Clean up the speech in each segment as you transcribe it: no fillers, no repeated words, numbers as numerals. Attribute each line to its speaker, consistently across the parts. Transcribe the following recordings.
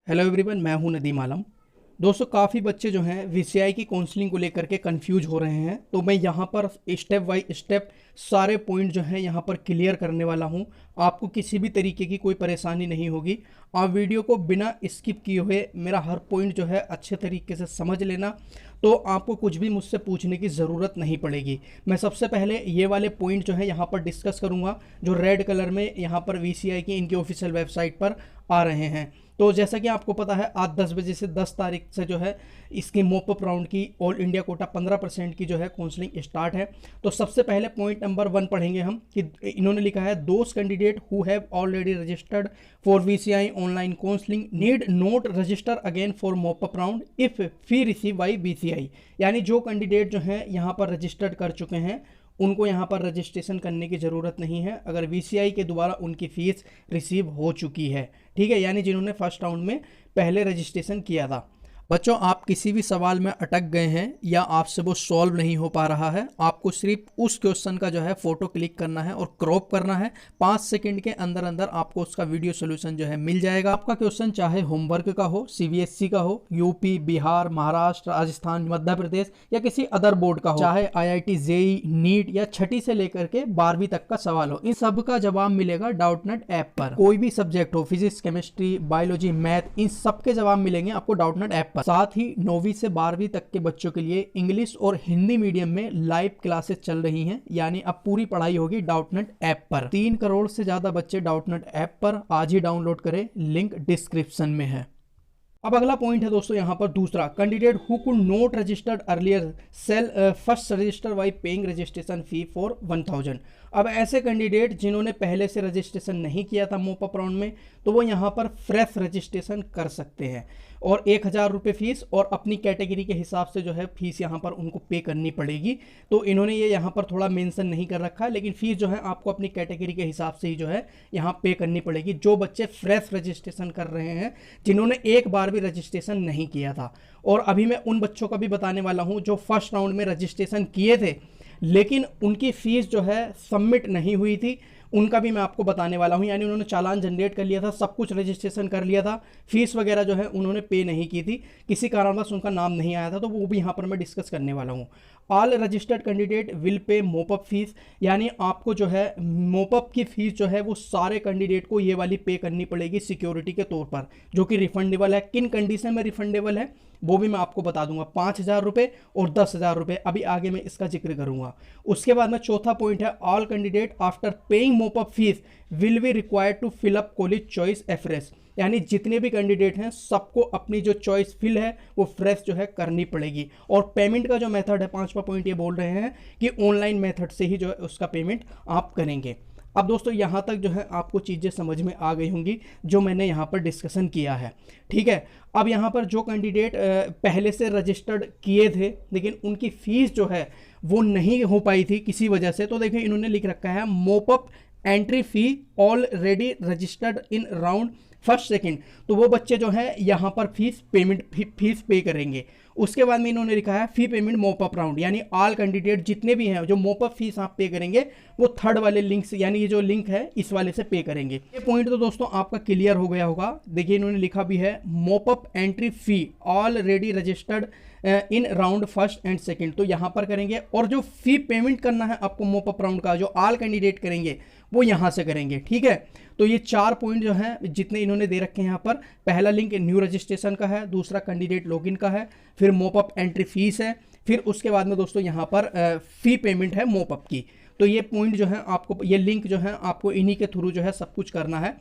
Speaker 1: Hello everyone, मैं हूं नदीम आलम। दोस्तों, काफ़ी बच्चे जो हैं वीसीआई की काउंसलिंग को लेकर के कंफ्यूज हो रहे हैं, तो मैं यहां पर स्टेप बाय स्टेप सारे पॉइंट जो हैं यहां पर क्लियर करने वाला हूं। आपको किसी भी तरीके की कोई परेशानी नहीं होगी। आप वीडियो को बिना स्किप किए हुए मेरा हर पॉइंट जो है अच्छे तरीके से समझ लेना, तो आपको कुछ भी मुझसे पूछने की ज़रूरत नहीं पड़ेगी। मैं सबसे पहले ये वाले पॉइंट जो है यहाँ पर डिस्कस करूँगा, जो रेड कलर में यहाँ पर वीसीआई की इनकी ऑफिशियल वेबसाइट पर आ रहे हैं। तो जैसा कि आपको पता है, आज 10 बजे से 10 तारीख से जो है इसकी मोपअप राउंड की ऑल इंडिया कोटा 15% की जो है काउंसलिंग स्टार्ट है। तो सबसे पहले पॉइंट नंबर 1 पढ़ेंगे हम कि इन्होंने लिखा है, those candidate who have already registered for VCI online counselling need not register again for mop-up round if fee receive by BCI. यानी जो कैंडिडेट जो है यहाँ पर रजिस्टर्ड कर चुके हैं उनको यहाँ पर रजिस्ट्रेशन करने की ज़रूरत नहीं है, अगर वीसीआई के द्वारा उनकी फ़ीस रिसीव हो चुकी है। ठीक है, यानी जिन्होंने फर्स्ट राउंड में पहले रजिस्ट्रेशन किया था। बच्चों, आप किसी भी सवाल में अटक गए हैं या आपसे वो सॉल्व नहीं हो पा रहा है, आपको सिर्फ उस क्वेश्चन का जो है फोटो क्लिक करना है और क्रॉप करना है। 5 सेकंड के अंदर अंदर आपको उसका वीडियो सोल्यूशन जो है मिल जाएगा। आपका क्वेश्चन चाहे होमवर्क का हो, सीबीएसई का हो, यूपी, बिहार, महाराष्ट्र, राजस्थान, मध्य प्रदेश या किसी अदर बोर्ड का हो, चाहे आईआईटी, जेई, नीट या छठी से लेकर के 12वीं तक का सवाल हो, इन सब का जवाब मिलेगा डाउटनेट ऐप पर। कोई भी सब्जेक्ट हो, फिजिक्स, केमिस्ट्री, बायोलॉजी, मैथ, इन सब के जवाब मिलेंगे आपको डाउटनेट ऐप। साथ ही 9वीं से 12वीं तक के बच्चों के लिए इंग्लिश और हिंदी मीडियम में लाइव क्लासेस चल रही हैं, यानी अब पूरी पढ़ाई होगी डाउटनेट ऐप पर। 3 करोड़ से ज्यादा बच्चे डाउटनेट ऐप पर आज ही डाउनलोड करें, लिंक डिस्क्रिप्शन में है। अब अगला पॉइंट है दोस्तों यहाँ पर दूसरा, candidate who could not registered earlier shall first register by paying registration fee for 1000। अब ऐसे कैंडिडेट जिन्होंने पहले से रजिस्ट्रेशन नहीं किया था मोपअप राउंड में, तो वो यहाँ पर फ्रेश रजिस्ट्रेशन कर सकते हैं और 1000 रुपये फीस और अपनी कैटेगरी के हिसाब से जो है फीस यहाँ पर उनको पे करनी पड़ेगी। तो इन्होंने ये यहाँ पर थोड़ा मेंशन नहीं कर रखा है, लेकिन फीस जो है आपको अपनी कैटेगरी के हिसाब से ही जो है यहाँ पे करनी पड़ेगी। जो बच्चे फ्रेश रजिस्ट्रेशन कर रहे हैं, जिन्होंने एक बार भी रजिस्ट्रेशन नहीं किया था, और अभी मैं उन बच्चों का भी बताने वाला हूँ जो फर्स्ट राउंड में रजिस्ट्रेशन किए थे लेकिन उनकी फीस जो है सबमिट नहीं हुई थी, उनका भी मैं आपको बताने वाला हूं। यानी उन्होंने चालान जनरेट कर लिया था, सब कुछ रजिस्ट्रेशन कर लिया था, फीस वगैरह जो है उन्होंने पे नहीं की थी, किसी कारणवश उनका नाम नहीं आया था, तो वो भी यहाँ पर मैं डिस्कस करने वाला हूँ। All registered candidate will pay mop-up fees, यानी आपको जो है मोपअप की फीस जो है वो सारे कैंडिडेट को ये वाली पे करनी पड़ेगी सिक्योरिटी के तौर पर, जो कि रिफंडेबल है। किन कंडीशन में रिफंडेबल है वो भी मैं आपको बता दूंगा, 5000 रुपये और 10,000 रुपये, अभी आगे मैं इसका जिक्र करूंगा। उसके बाद में चौथा पॉइंट है, all candidate after paying mop up fees will be required to fill up college choice afresh, यानी जितने भी कैंडिडेट हैं सबको अपनी जो चॉइस फिल है वो फ्रेश जो है करनी पड़ेगी। और पेमेंट का जो मेथड है, 5वां पॉइंट ये बोल रहे हैं कि ऑनलाइन मेथड से ही जो है उसका पेमेंट आप करेंगे। अब दोस्तों यहाँ तक जो है आपको चीज़ें समझ में आ गई होंगी जो मैंने यहाँ पर डिस्कशन किया है। ठीक है, अब यहाँ पर जो कैंडिडेट पहले से रजिस्टर्ड किए थे लेकिन उनकी फ़ीस जो है वो नहीं हो पाई थी किसी वजह से, तो देखिए इन्होंने लिख रखा है, mop-up entry fee already registered in round first second, तो वो बच्चे जो है यहाँ पर फीस पे करेंगे। उसके बाद में इन्होंने लिखा है फी पेमेंट मोपअप राउंड, यानी ऑल कैंडिडेट जितने भी हैं जो मोपअप फीस आप पे करेंगे वो थर्ड वाले लिंक से, यानी ये जो लिंक है इस वाले से पे करेंगे। ये पॉइंट तो दोस्तों आपका क्लियर हो गया होगा। देखिए इन्होंने लिखा भी है, mop-up entry fee already registered in round first and second, तो यहाँ पर करेंगे। और जो फी पेमेंट करना है आपको मोपअप राउंड का, जो ऑल कैंडिडेट करेंगे वो यहाँ से करेंगे। ठीक है, तो ये 4 पॉइंट जो हैं जितने इन्होंने दे रखे हैं यहाँ पर, पहला लिंक न्यू रजिस्ट्रेशन का है, दूसरा कैंडिडेट लॉगिन का है, फिर मोपअप एंट्री फीस है, फिर उसके बाद में दोस्तों यहाँ पर फी पेमेंट है मोपअप की। तो ये पॉइंट जो है आपको, ये लिंक जो है आपको इन्हीं के थ्रू जो है सब कुछ करना है।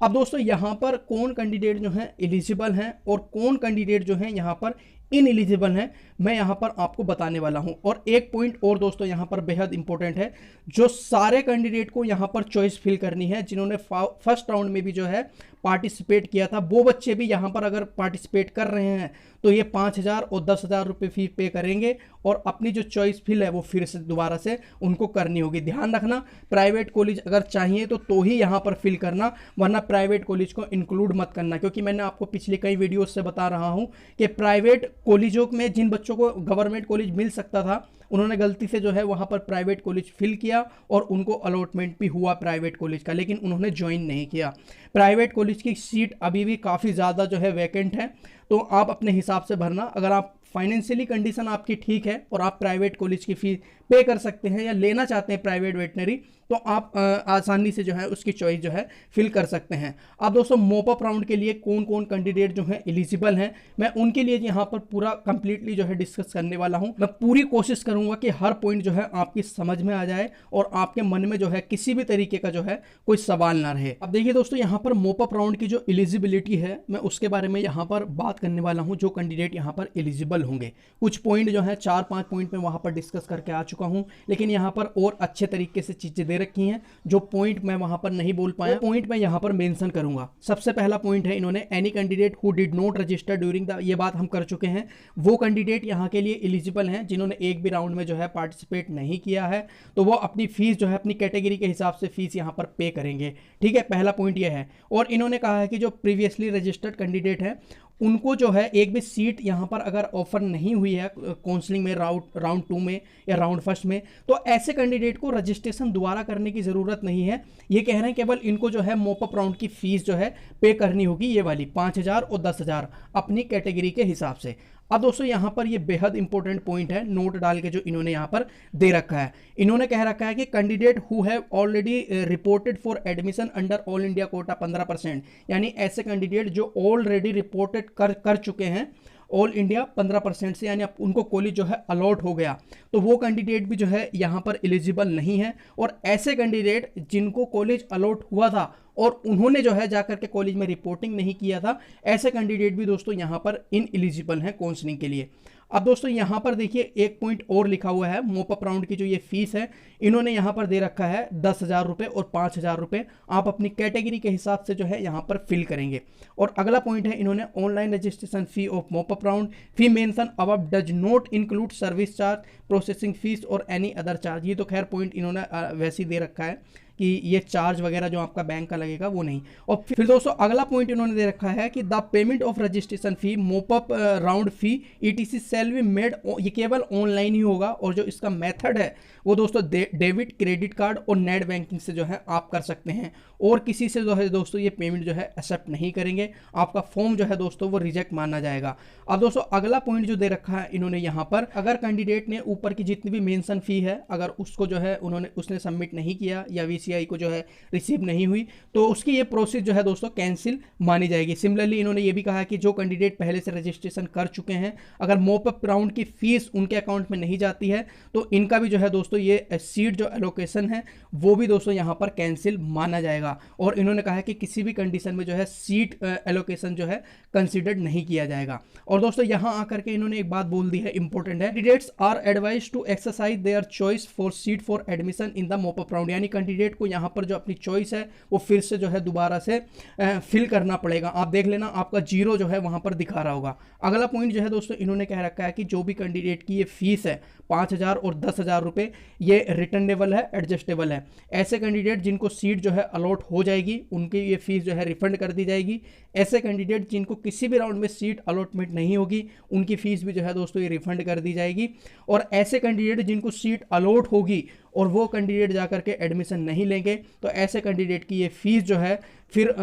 Speaker 1: अब दोस्तों यहाँ पर कौन कैंडिडेट जो है एलिजिबल हैं और कौन कैंडिडेट जो है यहाँ पर इन एलिजिबल हैं, मैं यहाँ पर आपको बताने वाला हूँ। और एक पॉइंट और दोस्तों यहाँ पर बेहद इंपॉर्टेंट है, जो सारे कैंडिडेट को यहाँ पर चॉइस फिल करनी है, जिन्होंने फर्स्ट राउंड में भी जो है पार्टिसिपेट किया था, वो बच्चे भी यहाँ पर अगर पार्टिसिपेट कर रहे हैं तो ये 5000 और 10,000 रुपये फी पे करेंगे और अपनी जो चॉइस फिल है वो फिर से दोबारा से उनको करनी होगी। ध्यान रखना, प्राइवेट कॉलेज अगर चाहिए तो ही यहाँ पर फिल करना, वरना प्राइवेट कॉलेज को इंक्लूड मत करना, क्योंकि मैंने आपको पिछले कई वीडियोस से बता रहा हूँ कि प्राइवेट कॉलेजों में जिन बच्चों को गवर्नमेंट कॉलेज मिल सकता था उन्होंने गलती से जो है वहाँ पर प्राइवेट कॉलेज फिल किया और उनको अलॉटमेंट भी हुआ प्राइवेट कॉलेज का, लेकिन उन्होंने ज्वाइन नहीं किया। प्राइवेट कॉलेज की सीट अभी भी काफ़ी ज़्यादा जो है वैकेंट है, तो आप अपने हिसाब से भरना। अगर आप फाइनेंशियली कंडीशन आपकी ठीक है और आप प्राइवेट कॉलेज की फीस पे कर सकते हैं या लेना चाहते हैं प्राइवेट वेटनरी, तो आप आसानी से जो है उसकी चॉइस जो है फिल कर सकते हैं। अब दोस्तों मोपअप राउंड के लिए कौन कौन कैंडिडेट जो है एलिजिबल हैं, मैं उनके लिए यहाँ पर पूरा कंप्लीटली जो है डिस्कस करने वाला हूँ। मैं पूरी कोशिश करूँगा कि हर पॉइंट जो है आपकी समझ में आ जाए और आपके मन में जो है किसी भी तरीके का जो है कोई सवाल ना रहे। अब देखिए दोस्तों, यहाँ पर मोपअप राउंड की जो एलिजिबिलिटी है मैं उसके बारे में यहाँ पर बात करने वाला हूँ। जो कैंडिडेट यहाँ पर एलिजिबल होंगे, कुछ पॉइंट जो है 4-5 पॉइंट में वहाँ पर डिस्कस करके आ चुका हूँ, लेकिन यहाँ पर और अच्छे तरीके से चीज़ें दे रखी हैं। जो पॉइंट मैं वहाँ पर नहीं बोल पाया, पॉइंट मैं यहाँ पर मेंशन करूँगा। सबसे पहला पॉइंट है इन्होंने any candidate who did not register during the, ये बात हम कर चुके हैं। वो कैंडिडेट यहाँ के लिए एलिजिबल हैं जिन्होंने एक भी राउंड में जो है पार्टिसिपेट नहीं किया है, तो वो अपनी फीस जो है अपनी कैटेगरी के हिसाब से फीस यहाँ पर पे करेंगे। ठीक है, पहला पॉइंट ये है। और इन्होंने कहा है कि जो प्रीवियसली रजिस्टर्ड कैंडिडेट है उनको जो है एक भी सीट यहाँ पर अगर ऑफर नहीं हुई है काउंसलिंग में राउंड 2 में या राउंड 1 में, तो ऐसे कैंडिडेट को रजिस्ट्रेशन दोबारा करने की ज़रूरत नहीं है। ये कह रहे हैं केवल इनको जो है मोपअप राउंड की फीस जो है पे करनी होगी, ये वाली 5,000 और 10,000 अपनी कैटेगरी के हिसाब से। अब दोस्तों यहाँ पर ये बेहद इंपॉर्टेंट पॉइंट है, नोट डाल के जो इन्होंने यहाँ पर दे रखा है। इन्होंने कह रखा है कि candidate who have already reported for admission under all India quota 15%, यानी ऐसे कैंडिडेट जो ऑलरेडी रिपोर्टेड कर चुके हैं ऑल इंडिया 15% से, यानी उनको कॉलेज जो है अलॉट हो गया, तो वो कैंडिडेट भी जो है यहाँ पर एलिजिबल नहीं है। और ऐसे कैंडिडेट जिनको कॉलेज अलॉट हुआ था और उन्होंने जो है जाकर के कॉलेज में रिपोर्टिंग नहीं किया था, ऐसे कैंडिडेट भी दोस्तों यहाँ पर इन एलिजिबल हैं काउंसलिंग के लिए। अब दोस्तों यहाँ पर देखिए एक पॉइंट और लिखा हुआ है, मोपअप राउंड की जो ये फीस है इन्होंने यहाँ पर दे रखा है 10,000 रुपये और 5,000 रुपये, आप अपनी कैटेगरी के हिसाब से जो है यहाँ पर फिल करेंगे। और अगला पॉइंट है इन्होंने online registration fee of mop-up round fee mention above does not include service charge, processing fees और एनी अदर चार्ज। ये तो खैर पॉइंट इन्होंने वैसे ही दे रखा है कि ये चार्ज वगैरह जो आपका बैंक का लगेगा वो नहीं। और फिर दोस्तों अगला पॉइंट इन्होंने दे रखा है कि the payment of registration fee mop-up round fee etc shall be made, ये केवल ऑनलाइन ही होगा और जो इसका मेथड है वो दोस्तों डेबिट, क्रेडिट कार्ड और नेट बैंकिंग से जो है आप कर सकते हैं, और किसी से जो है दोस्तों ये पेमेंट जो है एक्सेप्ट नहीं करेंगे, आपका फॉर्म जो है दोस्तों वो रिजेक्ट माना जाएगा। अब दोस्तों अगला पॉइंट जो दे रखा है इन्होंने यहाँ पर, अगर कैंडिडेट ने ऊपर की जितनी भी मेंशन फी है अगर उसको जो है उसने सबमिट नहीं किया या वीसीआई को जो है रिसीव नहीं हुई, तो उसकी ये प्रोसेस जो है दोस्तों कैंसिल मानी जाएगी। सिमिलरली इन्होंने ये भी कहा कि जो कैंडिडेट पहले से रजिस्ट्रेशन कर चुके हैं, अगर मोपअप राउंड की फीस उनके अकाउंट में नहीं जाती है तो इनका भी जो है दोस्तों ये सीट जो एलोकेशन है वो भी दोस्तों यहाँ पर कैंसिल माना जाएगा। और इन्होंने कहा है कि किसी भी कंडीशन में जो है सीट एलोकेशन जो है कंसिडर्ड नहीं किया जाएगा। और दोस्तों यहाँ आकर के इन्होंने एक बात बोल दी है, इंपॉर्टेंट है, candidates are advise to exercise their choice for seat for admission in the mop up round, यानी कैंडिडेट को यहाँ पर जो अपनी चॉइस है वो फिर से जो है दोबारा से फिल करना पड़ेगा। आप देख लेना आपका 0 जो है वहां पर दिखा रहा होगा। अगला पॉइंट जो है दोस्तों इन्होंने कह रखा है कि जो भी कैंडिडेट की ये फीस है 5,000 और 10,000 रुपये, ये रिटर्नेबल है, एडजस्टेबल है। ऐसे कैंडिडेट जिनको सीट जो है अलॉट हो जाएगी उनकी ये फीस जो है रिफंड कर दी जाएगी। ऐसे कैंडिडेट जिनको किसी भी राउंड में सीट अलॉटमेंट नहीं होगी उनकी फीस भी जो है दोस्तों ये रिफंड कर दी जाएगी। और ऐसे कैंडिडेट जिनको सीट अलॉट होगी और वो कैंडिडेट जाकर के एडमिशन नहीं लेंगे तो ऐसे कैंडिडेट की ये फीस जो है फिर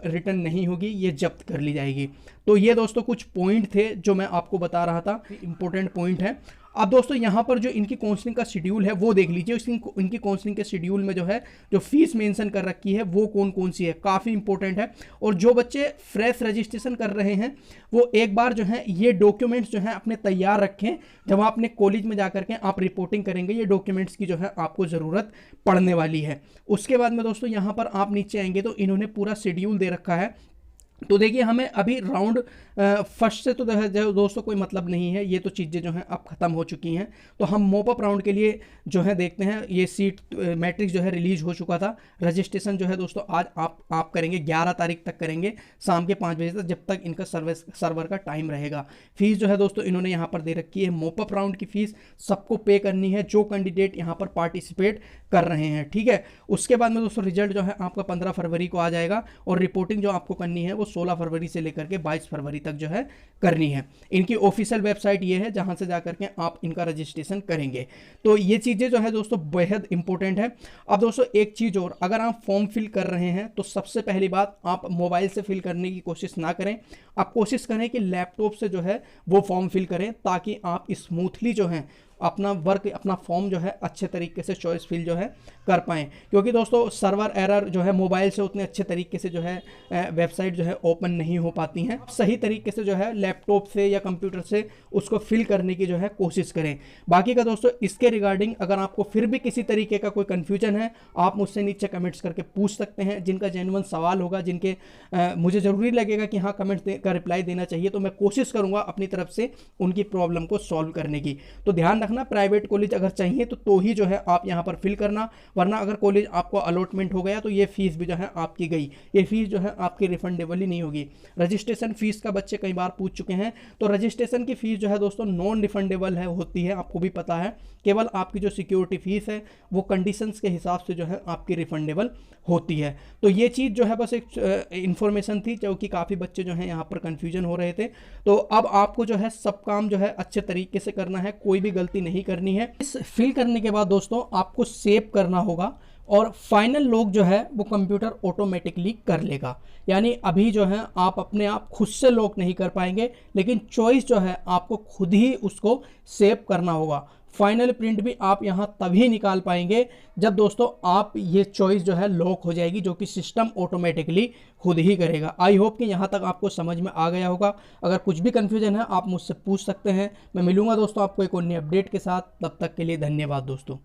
Speaker 1: रिटर्न नहीं होगी, ये जब्त कर ली जाएगी। तो ये दोस्तों कुछ पॉइंट थे जो मैं आपको बता रहा था, इंपॉर्टेंट पॉइंट है। अब दोस्तों यहाँ पर जो इनकी काउंसलिंग का शेड्यूल है वो देख लीजिए। इनकी काउंसलिंग के शेड्यूल में जो है जो फीस मेंशन कर रखी है वो कौन कौन सी है, काफ़ी इंपॉर्टेंट है। और जो बच्चे फ्रेश रजिस्ट्रेशन कर रहे हैं वो एक बार जो है ये डॉक्यूमेंट्स जो है अपने तैयार रखें, जब आप अपने कॉलेज में जाकर के आप रिपोर्टिंग करेंगे ये डॉक्यूमेंट्स की जो है आपको ज़रूरत पड़ने वाली है। उसके बाद में दोस्तों यहाँ पर आप नीचे आएंगे तो इन्होंने पूरा शेड्यूल दे रखा है। तो देखिए हमें अभी राउंड फर्स्ट से तो दोस्तों कोई मतलब नहीं है, ये तो चीज़ें जो हैं अब ख़त्म हो चुकी हैं। तो हम मोपअप राउंड के लिए जो है देखते हैं, ये सीट मैट्रिक्स जो है रिलीज हो चुका था। रजिस्ट्रेशन जो है दोस्तों आज आप करेंगे 11 तारीख तक करेंगे शाम के 5 बजे तक, जब तक इनका सर्वर का टाइम रहेगा। फीस जो है दोस्तों इन्होंने यहाँ पर दे रखी है, मोपअप राउंड की फीस सबको पे करनी है जो कैंडिडेट यहाँ पर पार्टिसिपेट कर रहे हैं, ठीक है। उसके बाद में दोस्तों रिजल्ट जो है आपका 15 फरवरी को आ जाएगा और रिपोर्टिंग जो आपको करनी है वो 16 फरवरी से लेकर के 22 फरवरी तक जो है करनी है। इनकी ऑफिशियल वेबसाइट ये है जहां से जाकर के आप इनका रजिस्ट्रेशन करेंगे। तो ये चीज़ें जो है दोस्तों बेहद इंपॉर्टेंट है। अब दोस्तों एक चीज़ और, अगर आप फॉर्म फिल कर रहे हैं तो सबसे पहली बात, आप मोबाइल से फिल करने की कोशिश ना करें। आप कोशिश करें कि लैपटॉप से जो है वो फॉर्म फिल करें, ताकि आप स्मूथली जो है अपना वर्क, अपना फॉर्म जो है अच्छे तरीके से चॉइस फिल जो है कर पाएँ। क्योंकि दोस्तों सर्वर एरर जो है मोबाइल से उतने अच्छे तरीके से जो है वेबसाइट जो है ओपन नहीं हो पाती हैं। सही तरीके से जो है लैपटॉप से या कंप्यूटर से उसको फिल करने की जो है कोशिश करें। बाकी का दोस्तों इसके रिगार्डिंग अगर आपको फिर भी किसी तरीके का कोई कन्फ्यूजन है, आप मुझसे नीचे कमेंट्स करके पूछ सकते हैं। जिनका जेन्युइन सवाल होगा, जिनके मुझे ज़रूरी लगेगा कि हाँ कमेंट का रिप्लाई देना चाहिए, तो मैं कोशिश करूँगा अपनी तरफ से उनकी प्रॉब्लम को सॉल्व करने की। तो ध्यान रखना, प्राइवेट कॉलेज अगर चाहिए तो ही जो है आप यहां पर फिल करना, वरना अगर कॉलेज आपको अलॉटमेंट हो गया तो ये फीस भी जो है आपकी गई, ये फीस जो है आपकी रिफंडेबल ही नहीं होगी। रजिस्ट्रेशन फीस का बच्चे कई बार पूछ चुके हैं, तो रजिस्ट्रेशन की फीस जो है दोस्तों नॉन रिफंडेबल है होती है, आपको भी पता है। केवल आपकी जो सिक्योरिटी फीस है वो कंडीशंस के हिसाब से जो है आपकी रिफंडेबल होती है। तो ये चीज़ जो है बस एक इंफॉर्मेशन थी, क्योंकि काफ़ी बच्चे जो हैं यहाँ पर कंफ्यूजन हो रहे थे। तो अब आपको जो है सब काम जो है अच्छे तरीके से करना है, कोई भी गलती नहीं करनी है। इस फिल करने के बाद दोस्तों आपको सेव करना होगा, और फाइनल लॉक जो है वो कंप्यूटर ऑटोमेटिकली कर लेगा। यानी अभी जो है आप अपने आप खुद से लॉक नहीं कर पाएंगे, लेकिन चॉइस जो है आपको खुद ही उसको सेव करना होगा। फाइनल प्रिंट भी आप यहाँ तभी निकाल पाएंगे जब दोस्तों आप ये चॉइस जो है लॉक हो जाएगी, जो कि सिस्टम ऑटोमेटिकली खुद ही करेगा। आई होप कि यहाँ तक आपको समझ में आ गया होगा। अगर कुछ भी कन्फ्यूजन है आप मुझसे पूछ सकते हैं। मैं मिलूंगा दोस्तों आपको एक और नई अपडेट के साथ, तब तक के लिए धन्यवाद दोस्तों।